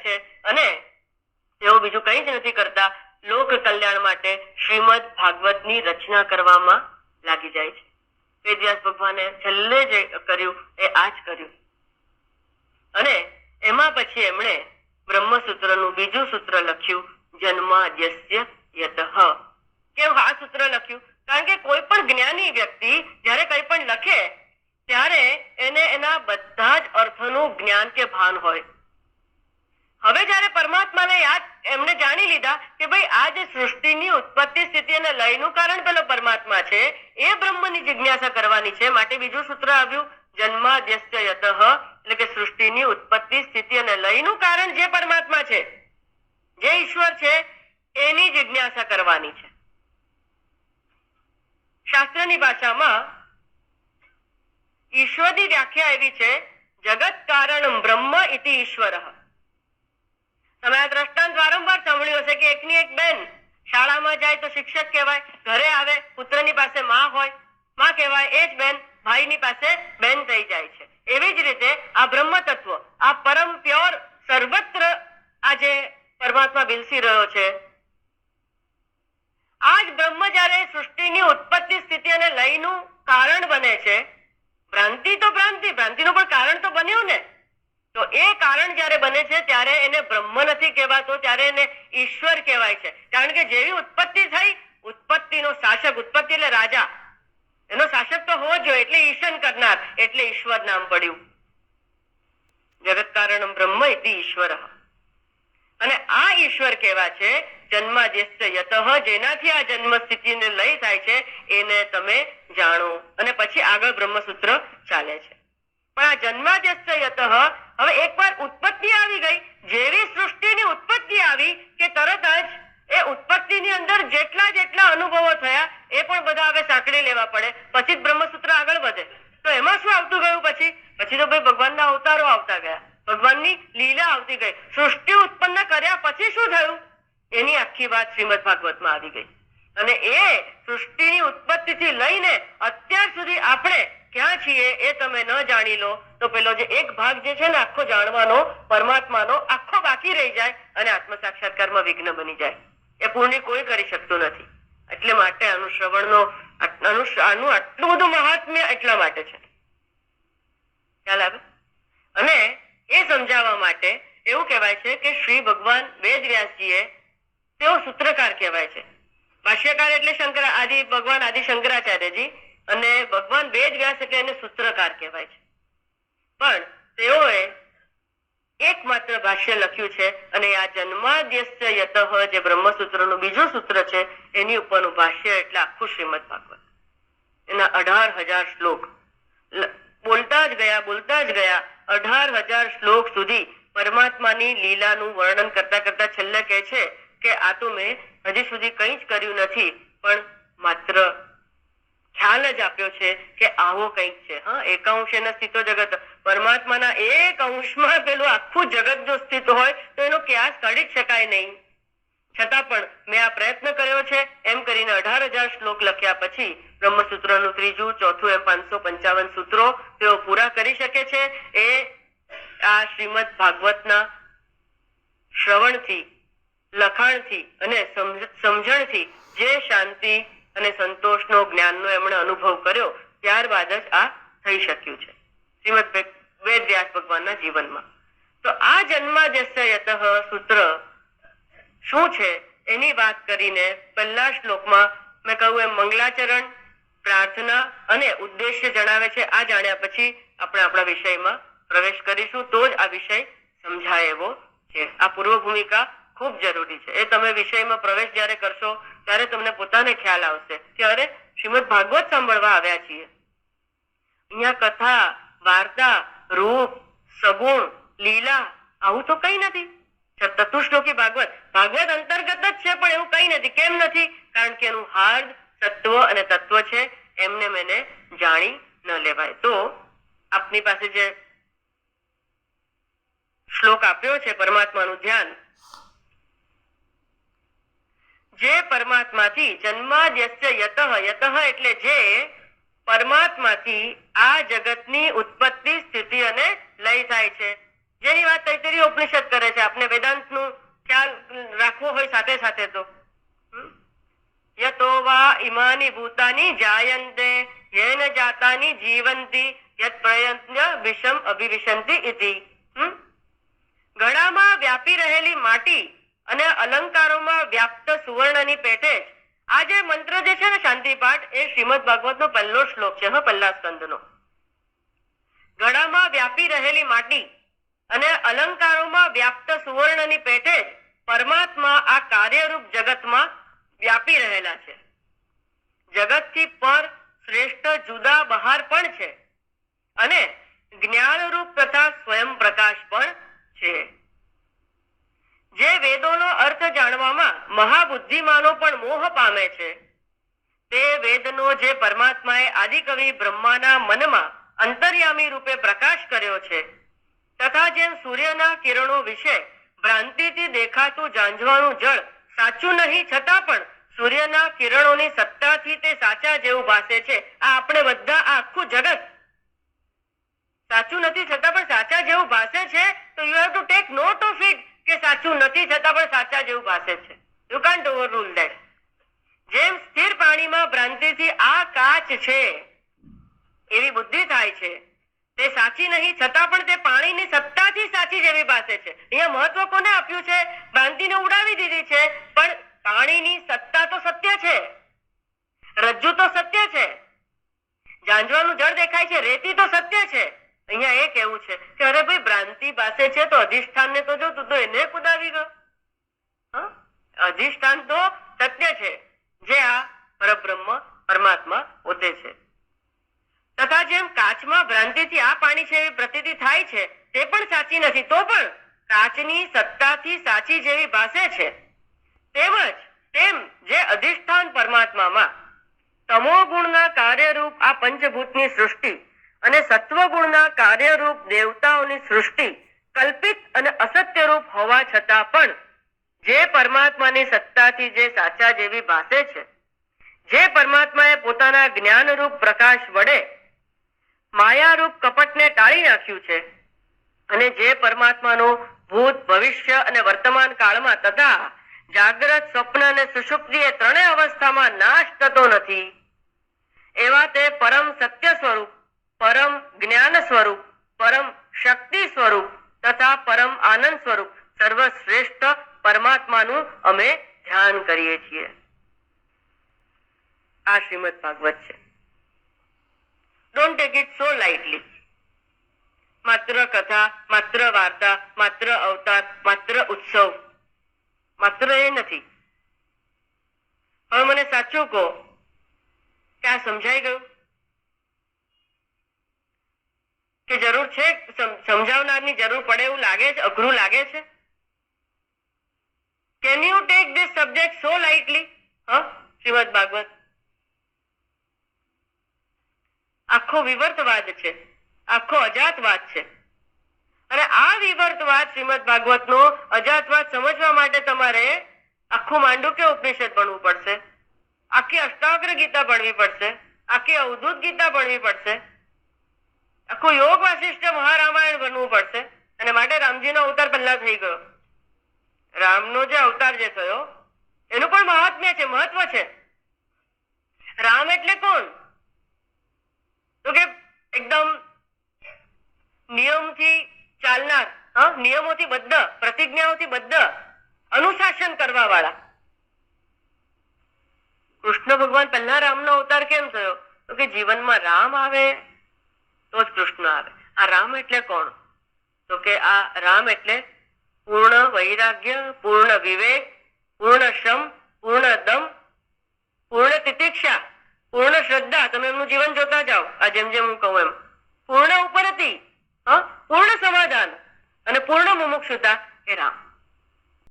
છે અને તેઓ બીજું કંઈ જ નથી કરતા, લોક કલ્યાણ માટે શ્રીમદ ભાગવતની રચના કરવામાં લાગી જાય છે. વેદવ્યાસ ભગવાને છેલ્લે જે કર્યું એ આ જ કર્યું. અને એમાં પછી એમણે બ્રહ્મસૂત્રનું બીજું સૂત્ર લખ્યું, જન્માદ્યસ્ય યતઃ. કેમ આ સૂત્ર લખ્યું? કારણ કે કોઈ પણ જ્ઞાની વ્યક્તિ જ્યારે કંઈ પણ લખે ત્યારે એને એના બધા જ અર્થોનું જ્ઞાન કે ભાન હોય. હવે જ્યારે પરમાત્માને યાદ એમણે જાણી લીધા કે ભાઈ આ જે સૃષ્ટિની ઉત્પત્તિ સ્થિતિ અને લયનું કારણ પેલો પરમાત્મા છે, એ બ્રહ્મની જિજ્ઞાસા કરવાની છે. માટે બીજું સૂત્ર આવ્યું, જન્માદ્યસ્ય યતઃ, એટલે કે સૃષ્ટિની ઉત્પત્તિ સ્થિતિ અને લયનું કારણ જે પરમાત્મા છે, જે ઈશ્વર છે, એની જિજ્ઞાસા કરવાની છે. શાસ્ત્રની ભાષામાં ઈશ્વરની વ્યાખ્યા એવી છે, જગત કારણમ બ્રહ્મ ઇતિ ઈશ્વરઃ. તમે આ દ્રષ્ટાંત વારંવાર સાંભળ્યું હશે કે એકની એક બેન શાળામાં જાય તો શિક્ષક કહેવાય, ઘરે આવે પુત્રની પાસે માં હોય, માં કહેવાય, એ જ બેન ભાઈની પાસે બેન થઈ જાય છે. એવી જ રીતે આ બ્રહ્મ તત્વ, આ પરમ પ્યોર સર્વત્ર આજે પરમાત્મા વિલસી રહ્યો છે. આ જ બ્રહ્મ જ્યારે સૃષ્ટિની ઉત્પત્તિ સ્થિતિ અને લયનું કારણ બને છે, ભ્રાંતિ તો ભ્રાંતિનું પણ કારણ તો બન્યું ને, તો એ કારણ જ્યારે બને છે ત્યારે એને બ્રહ્મ નથી કહેવાતો, ત્યારે એને ઈશ્વર કહેવાય છે. કારણ કે જેવી ઉત્પત્તિ થઈ, ઉત્પત્તિનો શાસક, ઉત્પત્તિ એટલે રાજા, એનો શાસક તો હોવો જોઈએ, એટલે ઈશન કરનાર, એટલે ઈશ્વર નામ પડ્યું. જગત કારણમ બ્રહ્મ ઇતિ ઈશ્વરઃ. અને આ ઈશ્વર કેવા છે, જન્માદ્યસ્ય યતઃ, જેનાથી આ જન્મ સ્થિતિને લય થાય છે એને તમે જાણો. અને પછી આગળ બ્રહ્મસૂત્ર ચાલે છે. પણ આ જન્માદ્યસ્ય યતઃ, હવે એકવાર ઉત્પત્તિ આવી ગઈ, જેવી સૃષ્ટિની ઉત્પત્તિ આવી કે તરત જ એ ઉત્પત્તિની અંદર જેટલા જેટલા અનુભવો થયા એ પણ બધા હવે સાંકળી લેવા પડે, પછી જ બ્રહ્મસૂત્ર આગળ વધે. તો એમાં શું આવતું ગયું? પછી તો ભાઈ ભગવાનના અવતારો આવતા ગયા, ભગવાનની લીલા આવતી ગઈ. સૃષ્ટિ ઉત્પન્ન કર્યા પછી શું થયું એની આખી વાત શ્રીમદ ભાગવતમાં આવી ગઈ. અને એ સૃષ્ટિની ઉત્પત્તિથી લઈને અત્યાર સુધી આપણે ક્યાં છીએ એ તમે ન જાણી લો તો પેલો જે એક ભાગ જે છે ને આખો જાણવાનો, પરમાત્માનો, આખો બાકી રહી જાય અને આત્મ સાક્ષાત્કારમાં વિઘ્ન બની જાય. એ પૂર્ણ કોઈ કરી શકતું નથી. એટલે માટે આનું શ્રવણનો આનું આટલું બધું મહાત્મ્ય એટલા માટે છે. ખ્યાલ આવે? અને એ સમજાવવા માટે એવું કહેવાય છે કે શ્રી ભગવાન વેદવ્યાસજીએ, તેઓ સૂત્રકાર કહેવાય છે. ભાષ્યકાર એટલે ભગવાન આદિ શંકરાચાર્યજી, અને ભગવાન વેદવ્યાસ એટલે એને સૂત્રકાર કહેવાય છે. પણ તેઓએ એકમાત્ર ભાષ્ય લખ્યું છે અને આ જન્માદ્યસ્ય યતઃ, જે બ્રહ્મસૂત્રનું બીજું સૂત્ર છે, એની ઉપરનું ભાષ્ય એટલે આખું શ્રીમદ ભાગવત. એના 18,000 શ્લોક બોલતા જ ગયા 18,000 શ્લોક સુધી પરમાત્માની લીલાનું વર્ણન કરતા કરતા છેલ્લે કહે છે કે આ તો મેં હજી સુધી કંઈ જ કર્યું નથી, પણ માત્ર ખ્યાલ જ આપ્યો છે કે આવો કંઈક છે. એકાંશેન સ્થિતો જગત, પરમાત્માના એક અંશમાં પેલું આખું જગત જો સ્થિત હોય તો એનો ક્યાસ કાઢી જ શકાય નહીં. છતાં પણ મેં આ પ્રયત્ન કર્યો છે એમ કરીને 18,000 શ્લોક લખ્યા પછી બ્રહ્મસૂત્રનું ત્રીજું, ચોથું એમ 555 સૂત્રો તેઓ પૂરા કરી શકે છે. એ આ શ્રીમદ ભાગવતના શ્રવણથી, લખાણથી અને સમજણથી જે શાંતિ અને સંતોષનો, જ્ઞાનનો એમણે અનુભવ કર્યો, ત્યારબાદ જ આ થઈ શક્યું છે શ્રીમદ વેદવ્યાસ ભગવાનના જીવનમાં. તો આ જન્માદ્યસ્ય યતઃ સૂત્ર શું છે એની વાત કરીને પહેલા શ્લોકમાં મેં કહ્યું એમ મંગલાચરણ, પ્રાર્થના અને ઉદ્દેશ્ય જણાવે છે. આ જાણ્યા પછી આપણે આપણા વિષયમાં પ્રવેશ કરીશું, તો જ આ વિષય સમજાય એવો છે. આ પૂર્વ ભૂમિકા ખૂબ જરૂરી છે. એ તમે વિષયમાં પ્રવેશ જ્યારે કરશો ત્યારે તમને પોતાને ખ્યાલ આવશે કે અરે શ્રીમદ ભાગવત સાંભળવા આવ્યા છીએ. અહીંયા કથા, વાર્તા, રૂપ, સગુણ, લીલા આવું તો કઈ નથી. ચતુશ્લોકી ભાગવત અંતર્ગત જ છે, પણ એવું કઈ નથી. કેમ નથી? કારણ કે એનું હાર્દ, તત્વ અને તત્વ છે એમને મેને જાણી ન લેવાય. તો આપની પાસે જે શ્લોક આપ્યો છે પરમાત્માનું ધ્યાન, જે પરમાત્માથી જન્માદ્યસ્ય યતઃ, યતઃ એટલે જે પરમાત્માથી આ જગતની ઉત્પત્તિ, સ્થિતિ અને લય થાય છે. જેની વાત તૈત્તરીય ઉપનિષદ કરે છે. આપને વેદાંતનું ખ્યાલ રાખવો હોય સાથે સાથે તો યતો વા ઇમાની ભૂતાની જાયન્તે યેન જાતાની જીવંતી યત પ્રયત્ન વિષમ અભિવિશંતિ ઇતિ. ગળામાં વ્યાપી રહેલી માટી અને અલંકારોમાં વ્યાપ્ત સુવર્ણની પેટે જ આ જે મંત્ર જે છે ને શાંતિપાઠ, એ શ્રીમદ ભાગવતનો પહેલો શ્લોક છે, પહેલા સ્કંદનો. ગળામાં વ્યાપી રહેલી માટી અને અલંકારોમાં વ્યાપ્ત સુવર્ણની પેટે જ પરમાત્મા આ કાર્યરૂપ જગતમાં વ્યાપી રહેલા છે. જગતથી પર શ્રેષ્ઠ જુદા બહાર પણ છે અને જ્ઞાનરૂપ તથા સ્વયં પ્રકાશ પણ છે. જે વેદોનો અર્થ જાણવામાં મહાબુદ્ધિમાનો પણ મોહ પામે છે તે વેદનો જે પરમાત્માએ આદિકવિ બ્રહ્માના મનમાં અંતર્યામી રૂપે પ્રકાશ કર્યો છે તથા જેમ સૂર્યના કિરણો વિશે ભ્રાંતિથી દેખાતું ઝાંઝવાનું જળ સાચું નહીં છતાં પણ સૂર્યના કિરણોની સત્તાથી તે સાચા જેવું ભાસે છે. આ આપણે બધા આ આખું જગત સાચું નથી છતાં પણ સાચા જેવું ભાસે છે. તો you have to take note of it કે સાચું નથી છતાં પણ સાચા જેવું ભાસે છે. You can't overrule that. જેમ સ્થિર પાણીમાં ભ્રાંતિથી આ કાચ છે એવી બુદ્ધિ થાય છે, તે સાચી નહીં છતાં પણ તે પાણીની સત્તાથી સાચી જેવી ભાસે છે. અહીંયા મહત્વ કોને આપ્યું છે? ભ્રાંતિને ઉડાવી દીધી છે, પણ પાણીની સત્તા તો સત્ય છે, રજ્જુ તો સત્ય છે, ઝાંઝવાનું જળ દેખાય છે, રેતી તો સત્ય છે. અહીંયા એ કેવું છે કે અરે ભાઈ ભ્રાંતિ પાસે છે તો અધિષ્ઠાન ને તો જો તું તો એને કુદાવી ગયો. અધિષ્ઠાન તો સત્ય છે જે આ પરબ્રહ્મ પરમાત્મા પોતે છે. તથા જેમ કાચમાં ભ્રાંતિથી આ પાણી છે એવી પ્રતીતિ થાય છે તે પણ સાચી નથી તો પણ કાચની સત્તાથી સાચી જેવી ભાસે છે, તેમજ તેમ જે અધિષ્ઠાન પરમાત્મામાં તમો ગુણના કાર્યરૂપ આ પંચભૂતની સૃષ્ટિ અને સત્વગુણના કાર્યરૂપ દેવતાઓની સૃષ્ટિ કલ્પિત અને અસત્યરૂપ હોવા છતાં પણ જે પરમાત્માની સત્તાથી જે સાચા જેવી ભાસે છે, જે પરમાત્માએ પોતાના જ્ઞાનરૂપ પ્રકાશ વડે માયારૂપ કપટને ટાળી નાખ્યું છે અને જે પરમાત્માનો ભૂત ભવિષ્ય અને વર્તમાન કાળમાં તથા જાગ્રત સ્વપ્ન અને સુષુપ્તિ એ ત્રણેય અવસ્થામાં નાશ થતો નથી એવા તે પરમ સત્ય સ્વરૂપ, પરમ જ્ઞાન સ્વરૂપ, પરમ શક્તિ સ્વરૂપ તથા પરમ આનંદ સ્વરૂપ સર્વશ્રેષ્ઠ પરમાત્માનું અમે ધ્યાન કરીએ છીએ. આ શ્રીમદ ભાગવત છે. Don't take it so lightly. માત્ર કથા, માત્ર વાર્તા, માત્ર અવતાર, માત્ર ઉત્સવ, માત્ર એ નથી. હવે મને સાચું કહો કે આ સમજાઈ ગયું કે જરૂર છે? સમજાવનારની જરૂર પડે એવું લાગે છે? અઘરું લાગે છે? Can you take this subject so lightly? Shrimad Bhagavat આખો વિવર્તવાદ છે, આખો અજાતવાદ છે. અને આ વિવર્તવાદ શ્રીમદ ભાગવતનો અજાતવાદ સમજવા માટે તમારે આખું માંડુક્ય ઉપનિષદ ભણવું પડશે, આખી અષ્ટાવક્ર ગીતા ભણવી પડશે, આખી અવધૂત ગીતા ભણવી પડશે, આખું યોગ વાસિષ્ઠ મહારામાયણ ભણવું પડશે. અને માટે રામજીનો અવતાર પહેલા થઈ ગયો. રામનો જે અવતાર જે થયો એનું પણ મહાત્મ્ય છે, મહત્વ છે. રામ એટલે કોણ? તો કે એકદમ નિયમથી ચાલનાર, નિયમોથી બદ્ધ, પ્રતિજ્ઞાઓથી બદ્ધ, અનુશાસન કરવા વાળા. કૃષ્ણ ભગવાન પહેલા રામનો અવતાર કેમ થયો? તો કે જીવનમાં રામ આવે તો જ કૃષ્ણ આવે. આ રામ એટલે કોણ? તો કે આ રામ એટલે પૂર્ણ વૈરાગ્ય, પૂર્ણ વિવેક, પૂર્ણ શ્રમ, પૂર્ણ દમ, પૂર્ણ તિતિક્ષા, પૂર્ણ શ્રદ્ધા. તમે એમનું જીવન જોતા જાઓ, આ જેમ જેમ હું કહું એમ. પૂર્ણ ઉપરતી, પૂર્ણ સમાધાન અને પૂર્ણ મુમુક્ષુતા એ રામ.